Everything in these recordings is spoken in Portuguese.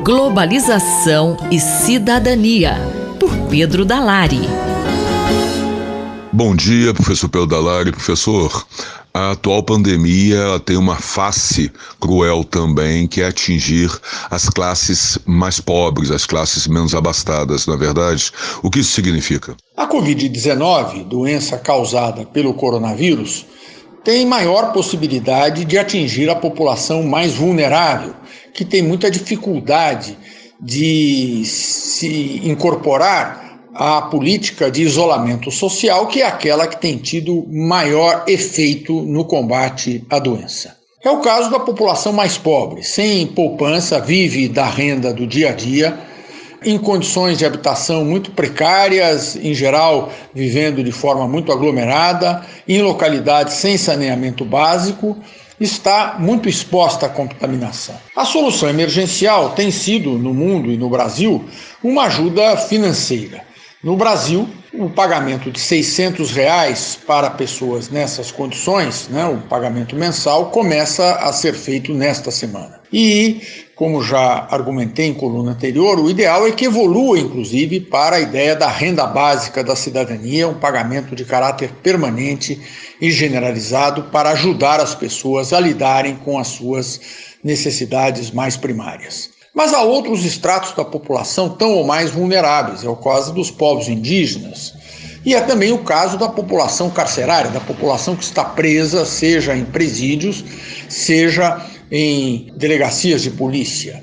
Globalização e Cidadania, por Pedro Dalari. Bom dia, professor Pedro Dalari. Professor, a atual pandemia tem uma face cruel também, que é atingir as classes mais pobres, as classes menos abastadas, não é verdade? O que isso significa? A Covid-19, doença causada pelo coronavírus, tem maior possibilidade de atingir a população mais vulnerável, que tem muita dificuldade de se incorporar à política de isolamento social, que é aquela que tem tido maior efeito no combate à doença. É o caso da população mais pobre, sem poupança, vive da renda do dia a dia, em condições de habitação muito precárias, em geral vivendo de forma muito aglomerada, em localidades sem saneamento básico, está muito exposta à contaminação. A solução emergencial tem sido, no mundo e no Brasil, uma ajuda financeira. No Brasil, o pagamento de R$600 para pessoas nessas condições, o pagamento mensal, começa a ser feito nesta semana. E, como já argumentei em coluna anterior, o ideal é que evolua, inclusive, para a ideia da renda básica da cidadania, um pagamento de caráter permanente e generalizado para ajudar as pessoas a lidarem com as suas necessidades mais primárias. Mas há outros estratos da população tão ou mais vulneráveis, é o caso dos povos indígenas. E é também o caso da população carcerária, da população que está presa, seja em presídios, seja em delegacias de polícia.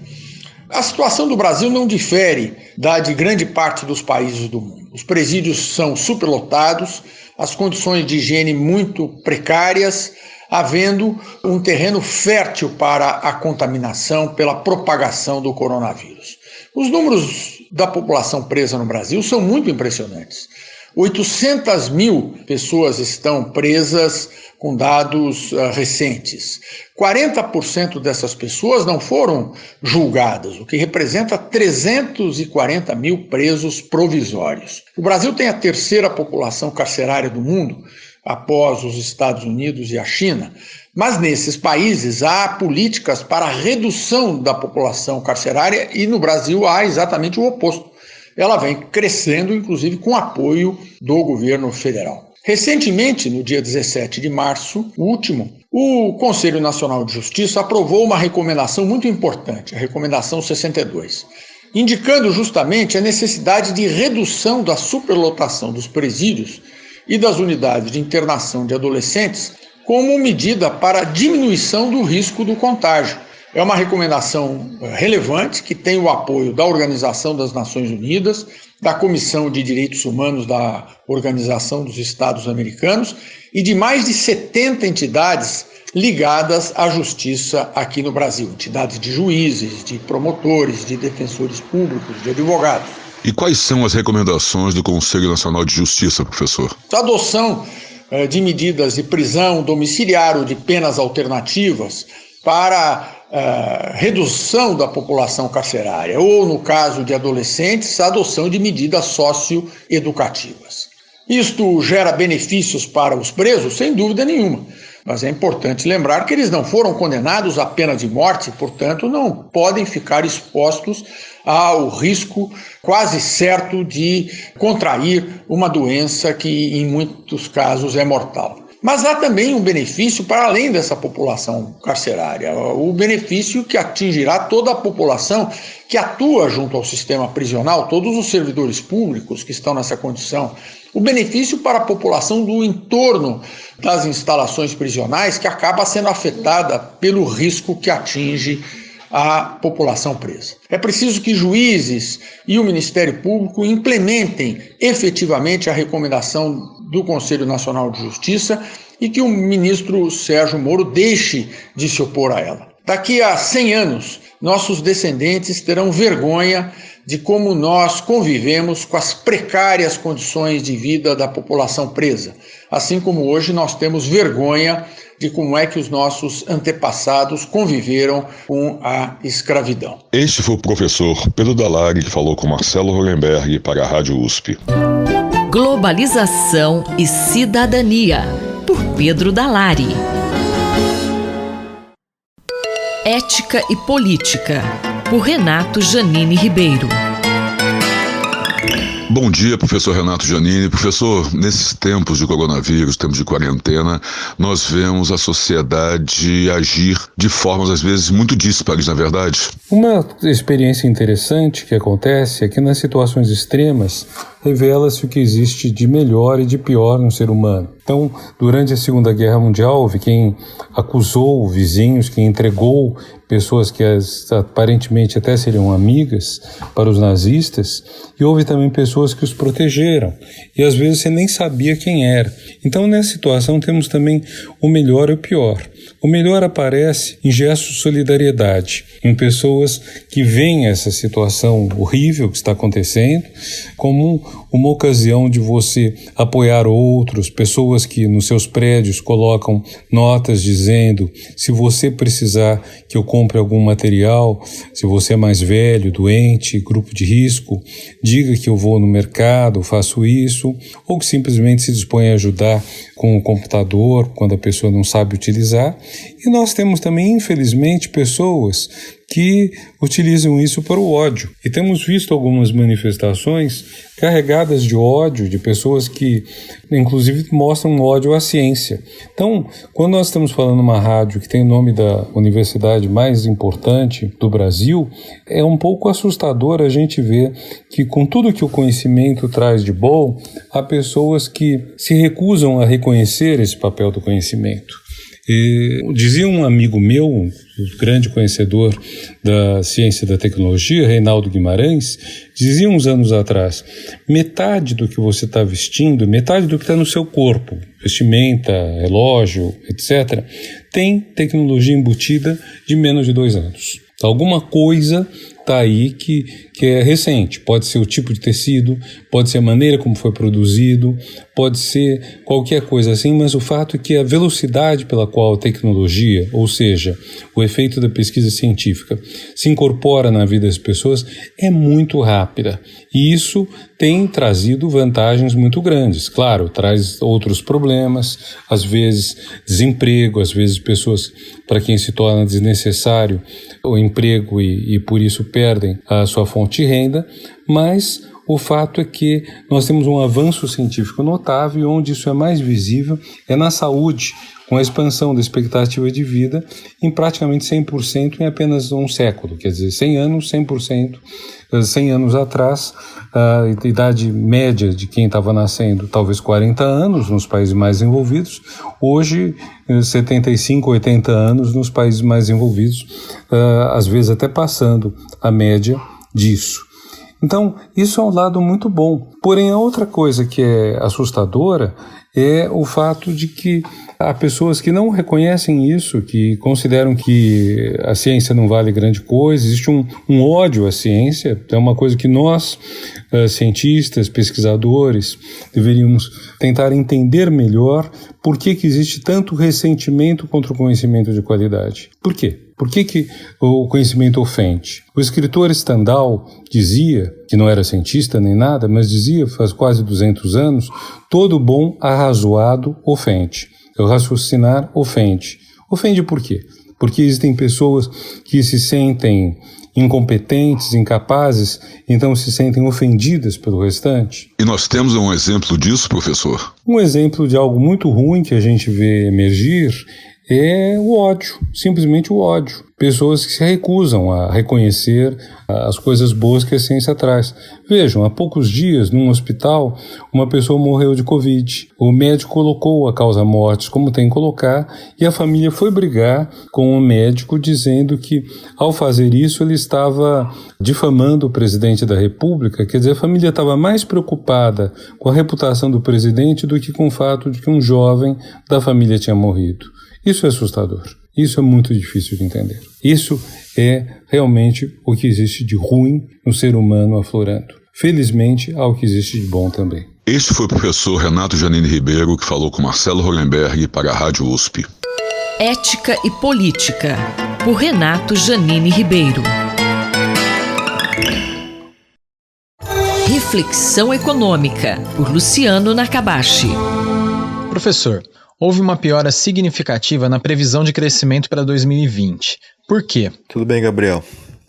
A situação do Brasil não difere da de grande parte dos países do mundo. Os presídios são superlotados, as condições de higiene muito precárias, havendo um terreno fértil para a contaminação pela propagação do coronavírus. Os números da população presa no Brasil são muito impressionantes. 800 mil pessoas estão presas com dados recentes. 40% dessas pessoas não foram julgadas, o que representa 340 mil presos provisórios. O Brasil tem a terceira população carcerária do mundo, após os Estados Unidos e a China, mas nesses países há políticas para a redução da população carcerária e no Brasil há exatamente o oposto. Ela vem crescendo, inclusive, com apoio do governo federal. Recentemente, no dia 17 de março, o Conselho Nacional de Justiça aprovou uma recomendação muito importante, a Recomendação 62, indicando justamente a necessidade de redução da superlotação dos presídios e das unidades de internação de adolescentes como medida para diminuição do risco do contágio. É uma recomendação relevante que tem o apoio da Organização das Nações Unidas, da Comissão de Direitos Humanos da Organização dos Estados Americanos e de mais de 70 entidades ligadas à justiça aqui no Brasil, entidades de juízes, de promotores, de defensores públicos, de advogados. E quais são as recomendações do Conselho Nacional de Justiça, professor? A adoção de medidas de prisão domiciliar ou de penas alternativas para redução da população carcerária, ou, no caso de adolescentes, a adoção de medidas socioeducativas. Isto gera benefícios para os presos, sem dúvida nenhuma, mas é importante lembrar que eles não foram condenados à pena de morte, portanto, não podem ficar expostos ao risco quase certo de contrair uma doença que, em muitos casos, é mortal. Mas há também um benefício para além dessa população carcerária, o benefício que atingirá toda a população que atua junto ao sistema prisional, todos os servidores públicos que estão nessa condição, o benefício para a população do entorno das instalações prisionais, que acaba sendo afetada pelo risco que atinge a população presa. É preciso que juízes e o Ministério Público implementem efetivamente a recomendação do Conselho Nacional de Justiça e que o ministro Sérgio Moro deixe de se opor a ela. Daqui a 100 anos, nossos descendentes terão vergonha de como nós convivemos com as precárias condições de vida da população presa, assim como hoje nós temos vergonha de como é que os nossos antepassados conviveram com a escravidão. Este foi o professor Pedro Dalari, que falou com Marcelo Hollenberg para a Rádio USP. Globalização e Cidadania, por Pedro Dalari. Ética e política. por Renato Janine Ribeiro. Bom dia, professor Renato Janine. Professor, nesses tempos de coronavírus, tempos de quarentena, nós vemos a sociedade agir de formas, às vezes, muito díspares, na verdade. Uma experiência interessante que acontece é que nas situações extremas revela-se o que existe de melhor e de pior no ser humano. Então, durante a Segunda Guerra Mundial, houve quem acusou vizinhos, quem entregou pessoas que aparentemente até seriam amigas para os nazistas, e houve também pessoas que os protegeram, e às vezes você nem sabia quem era. Então, nessa situação, temos também o melhor e o pior. O melhor aparece em gestos de solidariedade, em pessoas que veem essa situação horrível que está acontecendo como uma ocasião de você apoiar outros, pessoas que nos seus prédios colocam notas dizendo: se você precisar que eu compre algum material, se você é mais velho, doente, grupo de risco, diga que eu vou no mercado, faço isso, ou que simplesmente se dispõe a ajudar com o computador quando a pessoa não sabe utilizar. E nós temos também, infelizmente, pessoas que utilizam isso para o ódio. E temos visto algumas manifestações carregadas de ódio, de pessoas que, inclusive, mostram ódio à ciência. Então, quando nós estamos falando numa rádio que tem o nome da universidade mais importante do Brasil, é um pouco assustador a gente ver que, com tudo que o conhecimento traz de bom, há pessoas que se recusam a reconhecer esse papel do conhecimento. Dizia um amigo meu, um grande conhecedor da ciência e da tecnologia, Reinaldo Guimarães, dizia uns anos atrás: metade do que você está vestindo, metade do que está no seu corpo, vestimenta, relógio, etc., tem tecnologia embutida de menos de 2 anos. Alguma coisa está aí que é recente. Pode ser o tipo de tecido, pode ser a maneira como foi produzido, pode ser qualquer coisa assim, mas o fato é que a velocidade pela qual a tecnologia, ou seja, o efeito da pesquisa científica, se incorpora na vida das pessoas é muito rápida. E isso tem trazido vantagens muito grandes. Claro, traz outros problemas, às vezes desemprego, às vezes pessoas para quem se torna desnecessário o emprego e por isso perdem a sua fonte de renda, mas o fato é que nós temos um avanço científico notável, e onde isso é mais visível é na saúde, com a expansão da expectativa de vida em praticamente 100% em apenas um século, quer dizer, 100 anos, 100%. 100 anos atrás, a idade média de quem estava nascendo, talvez 40 anos nos países mais desenvolvidos, hoje 75, 80 anos nos países mais desenvolvidos, às vezes até passando a média disso. Então, isso é um lado muito bom. Porém, a outra coisa que é assustadora é o fato de que há pessoas que não reconhecem isso, que consideram que a ciência não vale grande coisa. Existe um ódio à ciência, é uma coisa que nós, cientistas, pesquisadores, deveríamos tentar entender melhor por que existe tanto ressentimento contra o conhecimento de qualidade. Por quê? Por que o conhecimento ofende? O escritor Stendhal dizia, que não era cientista nem nada, mas dizia faz quase 200 anos, todo bom arrazoado ofende. O raciocinar ofende. Ofende por quê? Porque existem pessoas que se sentem incompetentes, incapazes, então se sentem ofendidas pelo restante. E nós temos um exemplo disso, professor? Um exemplo de algo muito ruim que a gente vê emergir é o ódio, simplesmente o ódio. Pessoas que se recusam a reconhecer as coisas boas que a ciência traz. Vejam, há poucos dias, num hospital, uma pessoa morreu de Covid. O médico colocou a causa-mortes como tem que colocar, e a família foi brigar com o médico dizendo que, ao fazer isso, ele estava difamando o presidente da República. Quer dizer, a família estava mais preocupada com a reputação do presidente do que com o fato de que um jovem da família tinha morrido. Isso é assustador. Isso é muito difícil de entender. Isso é realmente o que existe de ruim no ser humano aflorando. Felizmente, há o que existe de bom também. Este foi o professor Renato Janine Ribeiro, que falou com Marcelo Hollenberg para a Rádio USP. Ética e Política, por Renato Janine Ribeiro. Reflexão Econômica, por Luciano Nakabashi. Professor, houve uma piora significativa na previsão de crescimento para 2020. Por quê? Tudo bem, Gabriel.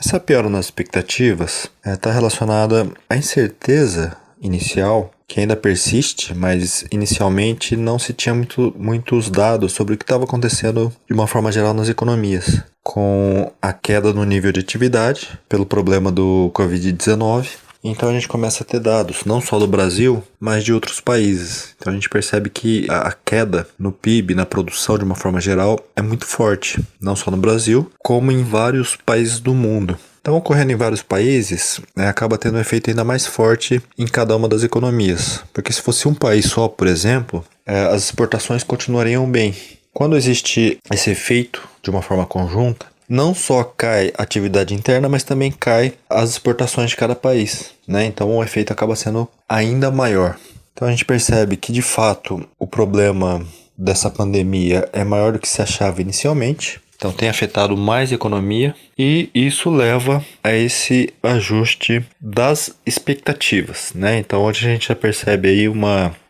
Essa piora nas expectativas está relacionada à incerteza inicial, que ainda persiste, mas inicialmente não se tinha muitos dados sobre o que estava acontecendo de uma forma geral nas economias, com a queda no nível de atividade pelo problema do Covid-19. Então a gente começa a ter dados, não só do Brasil, mas de outros países. Então a gente percebe que a queda no PIB, na produção de uma forma geral, é muito forte, não só no Brasil, como em vários países do mundo. Então, ocorrendo em vários países, acaba tendo um efeito ainda mais forte em cada uma das economias. Porque se fosse um país só, por exemplo, as exportações continuariam bem. Quando existe esse efeito de uma forma conjunta, não só cai a atividade interna, mas também cai as exportações de cada país, né? Então o efeito acaba sendo ainda maior. Então a gente percebe que, de fato, o problema dessa pandemia é maior do que se achava inicialmente. Então tem afetado mais a economia e isso leva a esse ajuste das expectativas, né? Então hoje a gente já percebe aí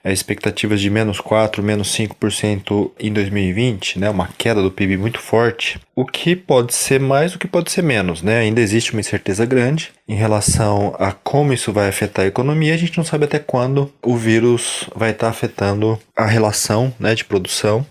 expectativas de -4%, -5% em 2020, né? Uma queda do PIB muito forte, o que pode ser mais, o que pode ser menos, né? Ainda existe uma incerteza grande em relação a como isso vai afetar a economia. A gente não sabe até quando o vírus vai estar afetando a relação, né, de produção,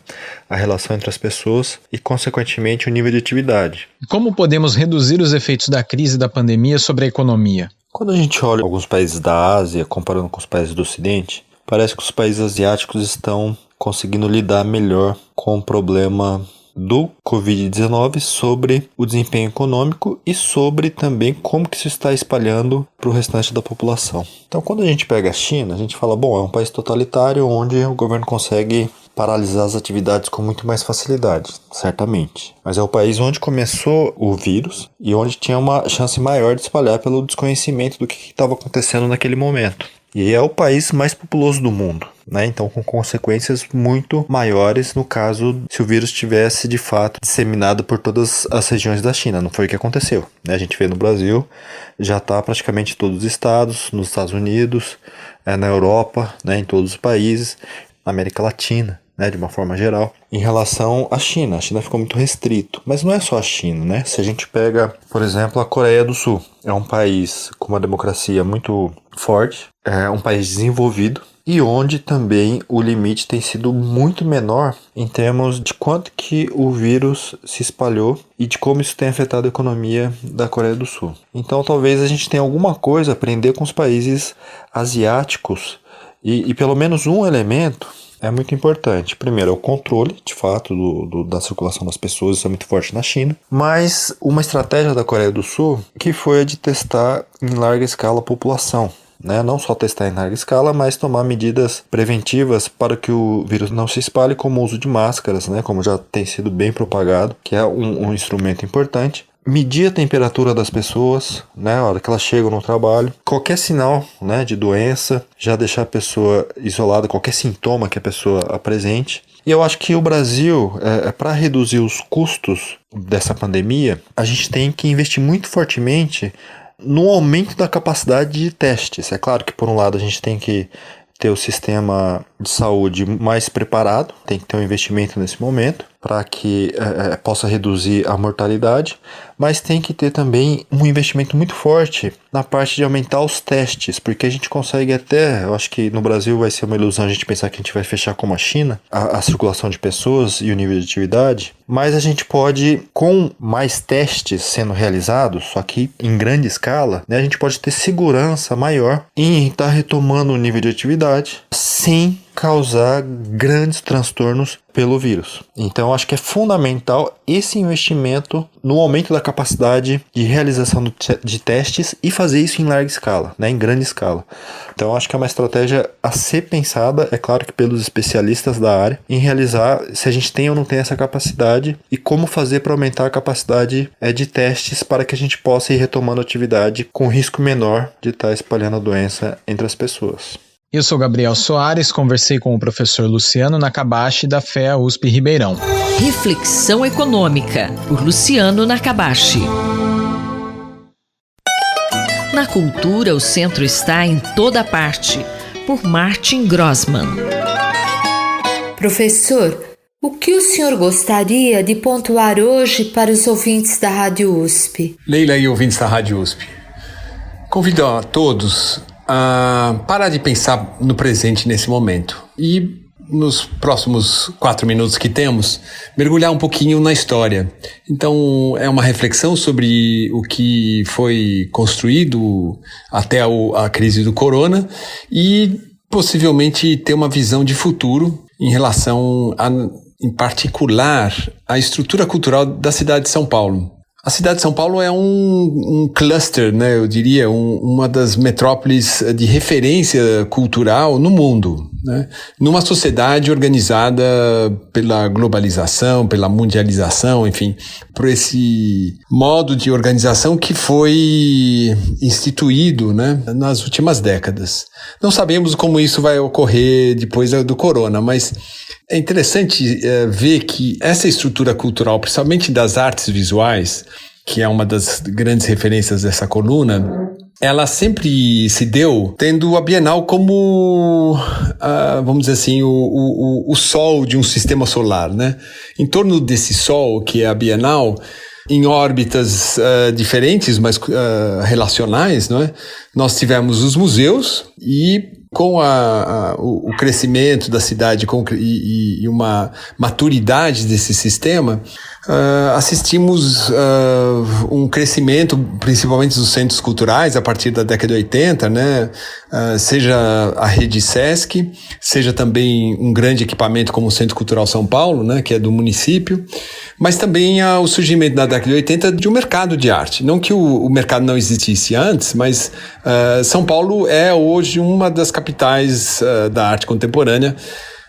a relação entre as pessoas e, consequentemente, o nível de atividade. Como podemos reduzir os efeitos da crise da pandemia sobre a economia? Quando a gente olha alguns países da Ásia, comparando com os países do Ocidente, parece que os países asiáticos estão conseguindo lidar melhor com o problema do Covid-19 sobre o desempenho econômico e sobre também como que isso está espalhando para o restante da população. Então, quando a gente pega a China, a gente fala, bom, é um país totalitário onde o governo consegue paralisar as atividades com muito mais facilidade, certamente. Mas é o país onde começou o vírus e onde tinha uma chance maior de espalhar pelo desconhecimento do que estava acontecendo naquele momento. E é o país mais populoso do mundo, né? Então com consequências muito maiores no caso se o vírus tivesse de fato disseminado por todas as regiões da China. Não foi o que aconteceu, né? A gente vê no Brasil, já está praticamente em todos os estados, nos Estados Unidos, na Europa, né? Em todos os países, na América Latina, né? De uma forma geral. Em relação à China, a China ficou muito restrito, mas não é só a China, né? Se a gente pega, por exemplo, a Coreia do Sul, é um país com uma democracia muito forte, é um país desenvolvido e onde também o limite tem sido muito menor em termos de quanto que o vírus se espalhou e de como isso tem afetado a economia da Coreia do Sul. Então talvez a gente tenha alguma coisa a aprender com os países asiáticos e pelo menos um elemento é muito importante. Primeiro, é o controle, de fato, da circulação das pessoas, isso é muito forte na China. Mas uma estratégia da Coreia do Sul que foi a de testar em larga escala a população. Né? Não só testar em larga escala, mas tomar medidas preventivas para que o vírus não se espalhe, como o uso de máscaras, né? Como já tem sido bem propagado, que é um instrumento importante. Medir a temperatura das pessoas, né, a hora que elas chegam no trabalho. Qualquer sinal, né, de doença, já deixar a pessoa isolada, qualquer sintoma que a pessoa apresente. E eu acho que o Brasil, para reduzir os custos dessa pandemia, a gente tem que investir muito fortemente no aumento da capacidade de testes. É claro que, por um lado, a gente tem que ter o sistema de saúde mais preparado, tem que ter um investimento nesse momento para que possa reduzir a mortalidade, mas tem que ter também um investimento muito forte na parte de aumentar os testes, porque a gente consegue até, eu acho que no Brasil vai ser uma ilusão a gente pensar que a gente vai fechar como a China, a circulação de pessoas e o nível de atividade, mas a gente pode, com mais testes sendo realizados, só que em grande escala, né, a gente pode ter segurança maior em estar retomando o nível de atividade sem causar grandes transtornos pelo vírus. Então, acho que é fundamental esse investimento no aumento da capacidade de realização de testes e fazer isso em larga escala, né, em grande escala. Então, acho que é uma estratégia a ser pensada, é claro que pelos especialistas da área, em realizar se a gente tem ou não tem essa capacidade e como fazer para aumentar a capacidade de testes para que a gente possa ir retomando a atividade com risco menor de estar espalhando a doença entre as pessoas. Eu sou Gabriel Soares, conversei com o professor Luciano Nakabashi da FEA USP Ribeirão. Reflexão Econômica, por Luciano Nakabashi. Na cultura, o centro está em toda parte, por Martin Grossman. Professor, O que o senhor gostaria de pontuar hoje para os ouvintes da Rádio USP? Leila e ouvintes da Rádio USP, convido a todos a parar de pensar no presente nesse momento e, nos próximos 4 minutos que temos, mergulhar um pouquinho na história. Então, é uma reflexão sobre o que foi construído até a crise do corona e possivelmente ter uma visão de futuro em relação em particular, a estrutura cultural da cidade de São Paulo. A cidade de São Paulo é um cluster, né, eu diria, uma das metrópoles de referência cultural no mundo, né, numa sociedade organizada pela globalização, pela mundialização, enfim, por esse modo de organização que foi instituído, né, nas últimas décadas. Não sabemos como isso vai ocorrer depois do corona, mas é interessante ver que essa estrutura cultural, principalmente das artes visuais, que é uma das grandes referências dessa coluna, ela sempre se deu tendo a Bienal como, vamos dizer assim, o sol de um sistema solar, né? Em torno desse sol, que é a Bienal, em órbitas diferentes, mas relacionais, não é? Nós tivemos os museus e com o crescimento da cidade e uma maturidade desse sistema, assistimos um crescimento, principalmente dos centros culturais, a partir da década de 80, né? Seja a rede Sesc, seja também um grande equipamento como o Centro Cultural São Paulo, né? Que é do município, mas também o surgimento na década de 80 de um mercado de arte. Não que o mercado não existisse antes, mas São Paulo é hoje uma das capitais da arte contemporânea,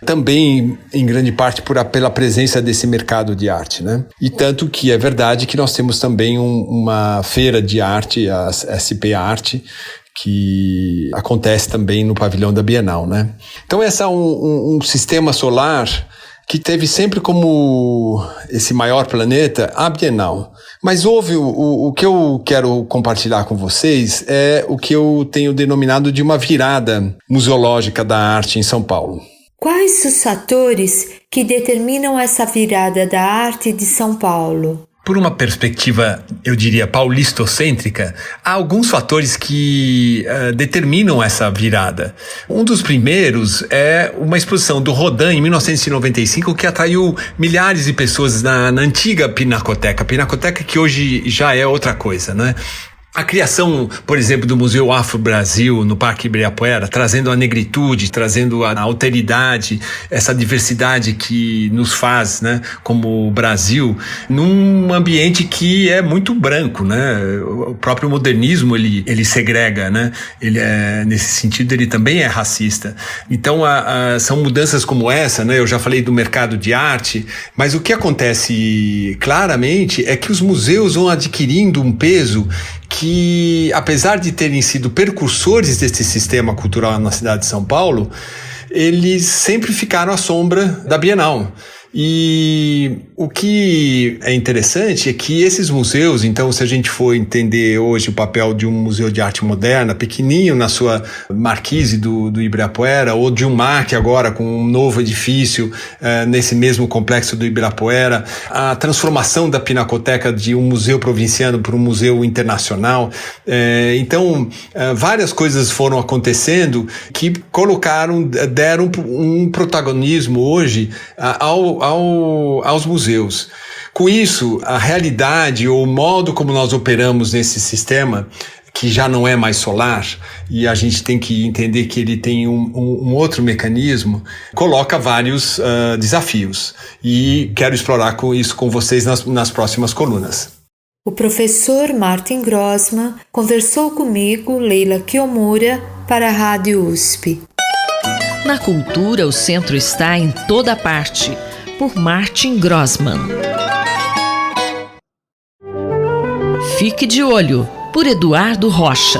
também em grande parte pela presença desse mercado de arte, né? E tanto que é verdade que nós temos também uma feira de arte, a SP Arte, que acontece também no pavilhão da Bienal, né? Então esse é um sistema solar que teve sempre como esse maior planeta a Bienal. Mas houve o que eu quero compartilhar com vocês é o que eu tenho denominado de uma virada museológica da arte em São Paulo. Quais os fatores que determinam essa virada da arte de São Paulo? Por uma perspectiva, eu diria, paulistocêntrica, há alguns fatores que determinam essa virada. Um dos primeiros é uma exposição do Rodin em 1995 que atraiu milhares de pessoas na antiga Pinacoteca. Pinacoteca que hoje já é outra coisa, né? A criação, por exemplo, do Museu Afro-Brasil no Parque Ibirapuera, trazendo a negritude, trazendo a alteridade, essa diversidade que nos faz, né, como Brasil, num ambiente que é muito branco, né? O próprio modernismo, ele segrega, né? Nesse sentido, ele também é racista. Então, são mudanças como essa, né? Eu já falei do mercado de arte, mas o que acontece claramente é que os museus vão adquirindo um peso que, apesar de terem sido precursores desse sistema cultural na cidade de São Paulo, eles sempre ficaram à sombra da Bienal. E o que é interessante é que esses museus, então, se a gente for entender hoje o papel de um museu de arte moderna, pequenininho na sua marquise do Ibirapuera, ou de um MAC agora com um novo edifício nesse mesmo complexo do Ibirapuera, a transformação da Pinacoteca de um museu provinciano para um museu internacional. Então, várias coisas foram acontecendo que deram um protagonismo hoje aos museus. Com isso, a realidade ou o modo como nós operamos nesse sistema, que já não é mais solar, e a gente tem que entender que ele tem um outro mecanismo, coloca vários desafios. E quero explorar isso com vocês nas próximas colunas. O professor Martin Grossmann conversou comigo, Leila Kiyomura, para a Rádio USP. Na cultura, o centro está em toda parte, por Martin Grossmann. Fique de olho, por Eduardo Rocha.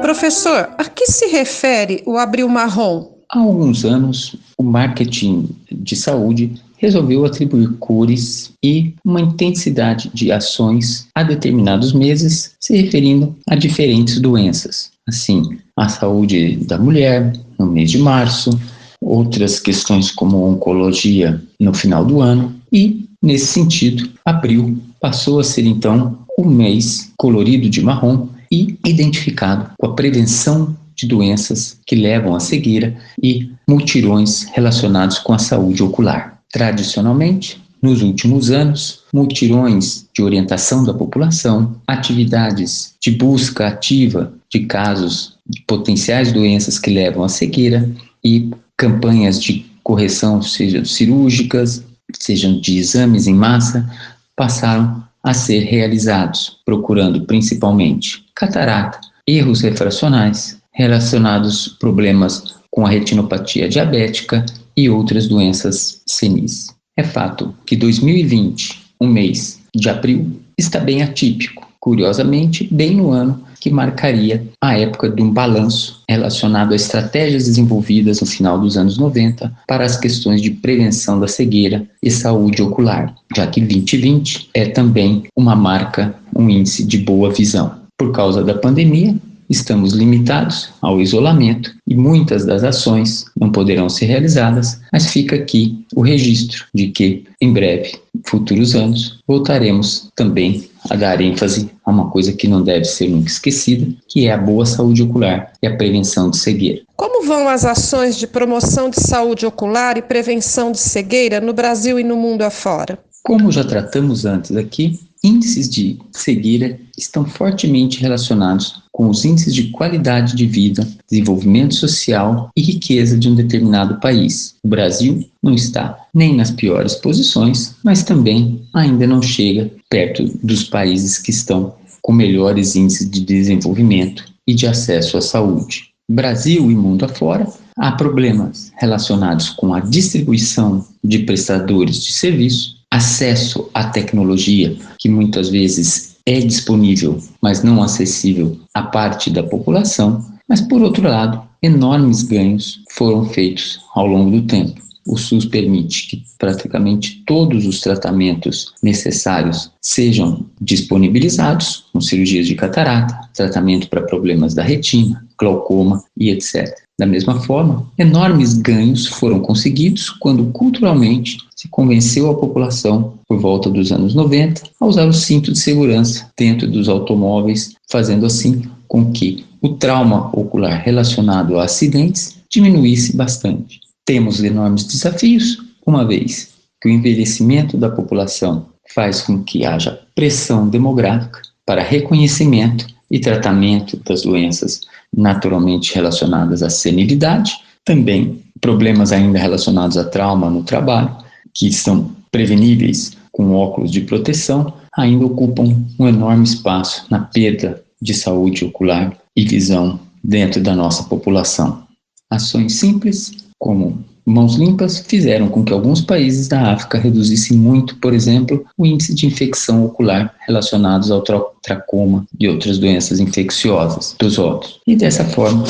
Professor, a que se refere o Abril Marrom? Há alguns anos, o marketing de saúde resolveu atribuir cores e uma intensidade de ações a determinados meses, se referindo a diferentes doenças. Assim, a saúde da mulher no mês de março, outras questões como oncologia no final do ano e, nesse sentido, abril passou a ser então o mês colorido de marrom e identificado com a prevenção de doenças que levam à cegueira e mutirões relacionados com a saúde ocular. Tradicionalmente, nos últimos anos, mutirões de orientação da população, atividades de busca ativa de casos de potenciais doenças que levam à cegueira e campanhas de correção, sejam cirúrgicas, sejam de exames em massa, passaram a ser realizados, procurando principalmente catarata, erros refracionais, relacionados a problemas com a retinopatia diabética e outras doenças senis. É fato que 2020, o mês de abril, está bem atípico, curiosamente, bem no ano que marcaria a época de um balanço relacionado a estratégias desenvolvidas no final dos anos 90 para as questões de prevenção da cegueira e saúde ocular, já que 2020 é também uma marca, um índice de boa visão. Por causa da pandemia, estamos limitados ao isolamento e muitas das ações não poderão ser realizadas, mas fica aqui o registro de que, em breve, futuros anos, voltaremos também a dar ênfase a uma coisa que não deve ser nunca esquecida, que é a boa saúde ocular e a prevenção de cegueira. Como vão as ações de promoção de saúde ocular e prevenção de cegueira no Brasil e no mundo afora? Como já tratamos antes aqui, índices de cegueira estão fortemente relacionados com os índices de qualidade de vida, desenvolvimento social e riqueza de um determinado país. O Brasil não está nem nas piores posições, mas também ainda não chega perto dos países que estão com melhores índices de desenvolvimento e de acesso à saúde. Brasil e mundo afora, há problemas relacionados com a distribuição de prestadores de serviço, acesso à tecnologia, que muitas vezes é disponível, mas não acessível à parte da população, mas, por outro lado, enormes ganhos foram feitos ao longo do tempo. O SUS permite que praticamente todos os tratamentos necessários sejam disponibilizados, com cirurgias de catarata, tratamento para problemas da retina, glaucoma e etc. Da mesma forma, enormes ganhos foram conseguidos quando culturalmente se convenceu a população, por volta dos anos 90, a usar o cinto de segurança dentro dos automóveis, fazendo assim com que o trauma ocular relacionado a acidentes diminuísse bastante. Temos enormes desafios, uma vez que o envelhecimento da população faz com que haja pressão demográfica para reconhecimento e tratamento das doenças naturalmente relacionadas à senilidade, também problemas ainda relacionados a trauma no trabalho, que são preveníveis com óculos de proteção, ainda ocupam um enorme espaço na perda de saúde ocular e visão dentro da nossa população. Ações simples, como mãos limpas, fizeram com que alguns países da África reduzissem muito, por exemplo, o índice de infecção ocular relacionados ao tracoma e outras doenças infecciosas dos olhos. E dessa forma,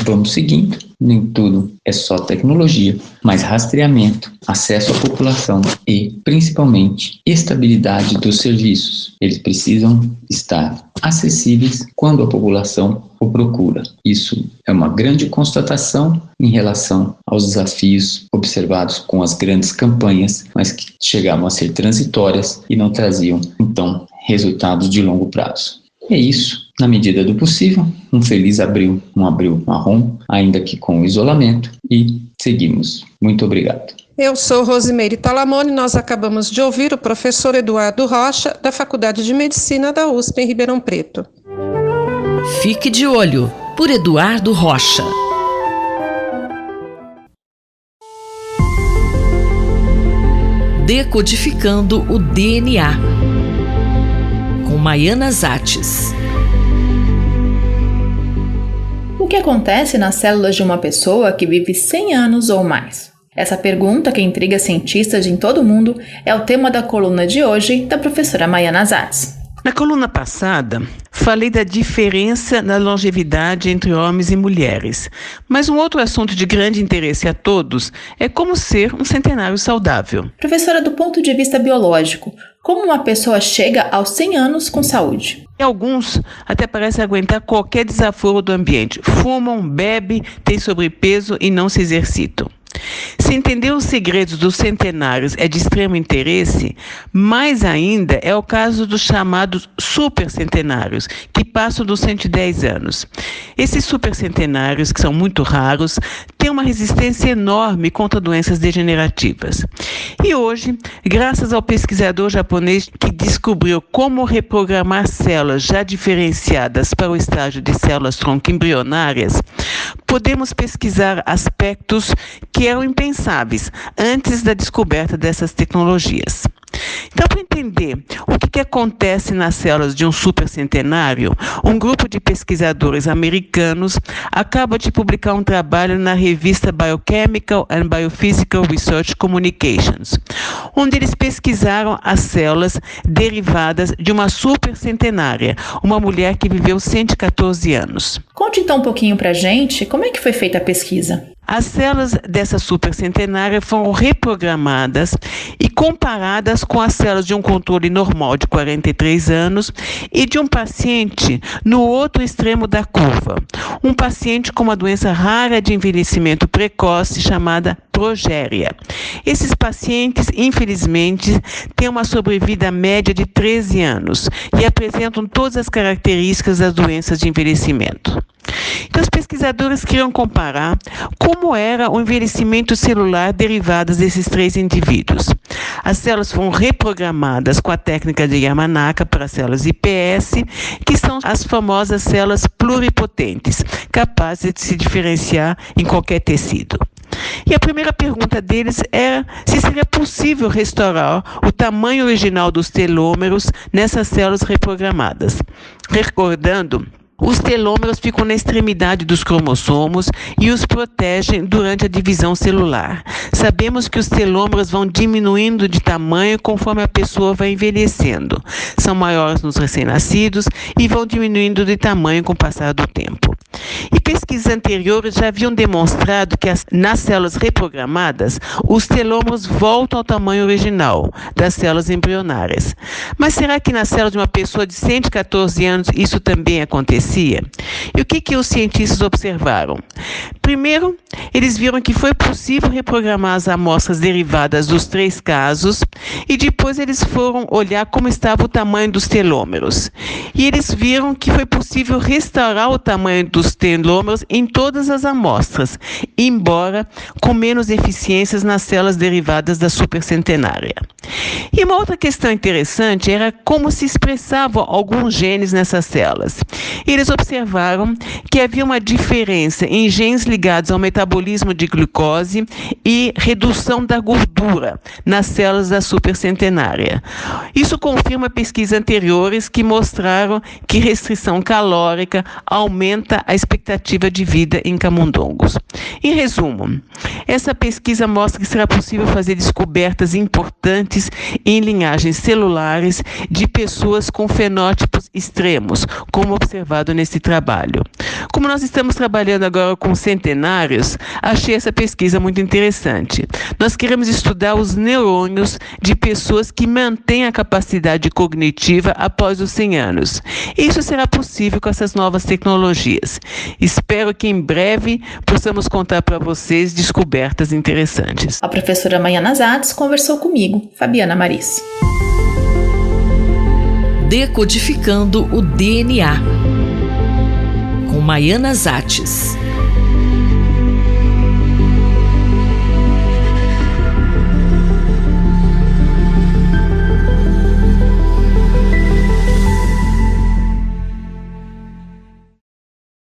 vamos seguindo. Nem tudo é só tecnologia, mas rastreamento, acesso à população e, principalmente, estabilidade dos serviços. Eles precisam estar acessíveis quando a população o procura. Isso é uma grande constatação em relação aos desafios observados com as grandes campanhas, mas que chegavam a ser transitórias e não traziam, então, resultados de longo prazo. É isso, na medida do possível, um feliz abril, um abril marrom, ainda que com isolamento, e seguimos. Muito obrigado. Eu sou Rosimeire Talamone, nós acabamos de ouvir o professor Eduardo Rocha, da Faculdade de Medicina da USP em Ribeirão Preto. Fique de olho, por Eduardo Rocha. Decodificando o DNA, com Maiana Zates. O que acontece nas células de uma pessoa que vive 100 anos ou mais? Essa pergunta, que intriga cientistas em todo o mundo, é o tema da coluna de hoje da professora Maiana Zates. Na coluna passada, falei da diferença na longevidade entre homens e mulheres. Mas um outro assunto de grande interesse a todos é como ser um centenário saudável. Professora, do ponto de vista biológico, como uma pessoa chega aos 100 anos com saúde? E alguns até parecem aguentar qualquer desaforo do ambiente. Fumam, bebem, têm sobrepeso e não se exercitam. Se entender os segredos dos centenários é de extremo interesse, mais ainda é o caso dos chamados supercentenários, que passam dos 110 anos. Esses supercentenários, que são muito raros, têm uma resistência enorme contra doenças degenerativas. E hoje, graças ao pesquisador japonês que descobriu como reprogramar células já diferenciadas para o estágio de células-tronco embrionárias, podemos pesquisar aspectos que eram impensáveis antes da descoberta dessas tecnologias. Então, para entender o que acontece nas células de um supercentenário, um grupo de pesquisadores americanos acaba de publicar um trabalho na revista Biochemical and Biophysical Research Communications, onde eles pesquisaram as células derivadas de uma supercentenária, uma mulher que viveu 114 anos. Conte então um pouquinho para a gente como é que foi feita a pesquisa. As células dessa supercentenária foram reprogramadas e comparadas com as células de um controle normal de 43 anos e de um paciente no outro extremo da curva, um paciente com uma doença rara de envelhecimento precoce chamada progéria. Esses pacientes, infelizmente, têm uma sobrevida média de 13 anos e apresentam todas as características das doenças de envelhecimento. Então, os pesquisadores queriam comparar como era o envelhecimento celular derivado desses 3 indivíduos. As células foram reprogramadas com a técnica de Yamanaka para células IPS, que são as famosas células pluripotentes, capazes de se diferenciar em qualquer tecido. E a primeira pergunta deles era se seria possível restaurar o tamanho original dos telômeros nessas células reprogramadas. Recordando, os telômeros ficam na extremidade dos cromossomos e os protegem durante a divisão celular. Sabemos que os telômeros vão diminuindo de tamanho conforme a pessoa vai envelhecendo. São maiores nos recém-nascidos e vão diminuindo de tamanho com o passar do tempo. E pesquisas anteriores já haviam demonstrado que nas células reprogramadas, os telômeros voltam ao tamanho original das células embrionárias. Mas será que nas células de uma pessoa de 114 anos isso também acontecia? E o que os cientistas observaram? Primeiro, eles viram que foi possível reprogramar as amostras derivadas dos 3 casos e depois eles foram olhar como estava o tamanho dos telômeros. E eles viram que foi possível restaurar o tamanho dos telômeros em todas as amostras, embora com menos eficiências nas células derivadas da supercentenária. E uma outra questão interessante era como se expressavam alguns genes nessas células. Eles observaram que havia uma diferença em genes ligados ao metabolismo de glicose e redução da gordura nas células da supercentenária. Isso confirma pesquisas anteriores que mostraram que restrição calórica aumenta a expectativa de vida em camundongos. Em resumo, essa pesquisa mostra que será possível fazer descobertas importantes em linhagens celulares de pessoas com fenótipos extremos, como observado nesse trabalho. Como nós estamos trabalhando agora com centenários, achei essa pesquisa muito interessante. Nós queremos estudar os neurônios de pessoas que mantêm a capacidade cognitiva após os 100 anos. Isso será possível com essas novas tecnologias. Espero que em breve possamos contar para vocês descobertas interessantes. A professora Maiana Zatz conversou comigo, Fabiana Maris. Decodificando o DNA, com Maiana Zatz.